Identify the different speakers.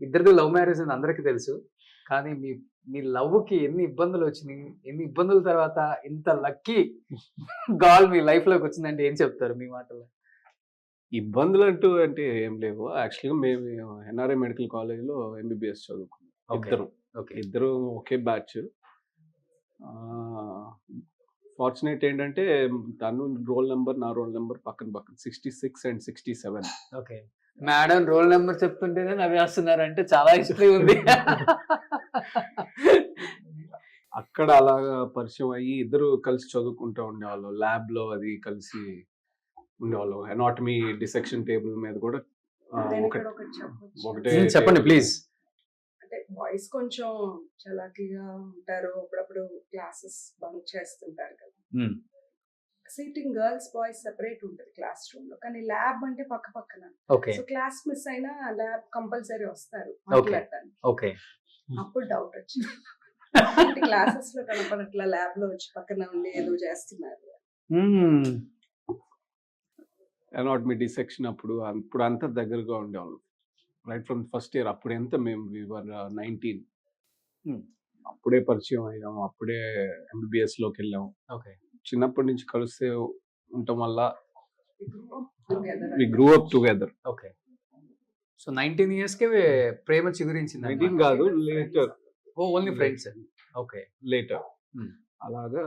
Speaker 1: ఇద్దరిది love marriage అని అందరికీ తెలుసు. కానీ మీ మీ లవ్‌కి ఎన్ని ఇబ్బందులు వచ్చినియి? ఎన్ని ఇబ్బందుల తర్వాత ఇంత లక్కీ గర్ల్ మీ లైఫ్‌లోకి వచ్చిందంటే ఏం చెప్తారు మీ మాటల్లో?
Speaker 2: ఇబ్బందులంటూ అంటే ఏం లేవు. యాక్చువల్‌గా మేము ఎన్ఆర్ఐ మెడికల్ కాలేజ్‌లో ఎంబీబీఎస్ చదువుకున్నాం.
Speaker 1: ఓకే.
Speaker 2: ఇద్దరం.
Speaker 1: ఓకే.
Speaker 2: ఇద్దరం ఒకే బ్యాచ్. ఆహ్, ఫార్చునేట్ ఏంటంటే తను రోల్ నంబర్, నా రోల్ నంబర్ పక్కన పక్కన 66 and 67.
Speaker 1: Okay. Madam roll number చెప్తుంటేనే నవ్వేస్తున్నారంటే చాలా హిస్టరీ ఉంది.
Speaker 2: అక్కడ అలాగా పరిచయం అయ్యి ఇద్దరు కలిసి చదువుకుంటూ ఉండేవాళ్ళం. ల్యాబ్‌లో అది కలిసి ఉండేవాళ్ళం. అనాటమీ డిసెక్షన్ టేబుల్ మీద కూడా
Speaker 3: నేను
Speaker 2: ఒకటే
Speaker 3: ఇక్కడ ఒకటి చెప్పొచ్చు.
Speaker 2: ఒకటే
Speaker 1: చెప్పండి
Speaker 2: టేబుల్.
Speaker 1: ప్లీజ్.
Speaker 3: అంటే బాయ్స్ కొంచెం చలాకీగా ఉంటారు. అప్పుడప్పుడు క్లాసెస్ బంక్ చేస్తుంటారు కదా.
Speaker 1: హ్మ్.
Speaker 3: సీటింగ్ గర్ల్స్ బాయ్స్ సెపరేట్ ఉంటది క్లాస్ రూమ్ లో. కానీ ల్యాబ్ అంటే పక్క పక్కన.
Speaker 1: ఓకే.
Speaker 3: సో క్లాస్ మిస్ అయినా ల్యాబ్ కంపల్సరీ వస్తారు
Speaker 1: ఓకే.
Speaker 3: మాట్లాడటానికి.
Speaker 1: ఓకే.
Speaker 3: అప్పుడు డౌట్ వచ్చింది. అంటే క్లాసెస్ లో కనపడట్లా, ల్యాబ్ లో వచ్చి పక్కన ఉండి ఏదో చేస్తున్నారు.
Speaker 1: హ్మ్.
Speaker 2: అనాటమీ డిసెక్షన్ అప్పుడు అంతా దగ్గరగా ఉండేవాళ్ళం. రైట్ ఫ్రమ్ ఫస్ట్ ఇయర్ అప్పుడు ఎంత మేము వి వర్ 19.
Speaker 1: హ్మ్.
Speaker 2: అప్పుడే పరిచయం అయ్యాం. అప్పుడే ఎంబీబీఎస్‌లోకెళ్ళాం.
Speaker 1: ఓకే.
Speaker 2: చిన్నప్పటి నుంచి కలిసే ఉండటం వల్ల
Speaker 3: Together
Speaker 2: we grew up together.
Speaker 1: Okay. So 19 ఇయర్స్‌కే ప్రేమ చిగురించింది
Speaker 2: 19 కాదు, later.
Speaker 1: Only friends. Okay.
Speaker 2: Later.
Speaker 1: Hmm.
Speaker 2: అలాగా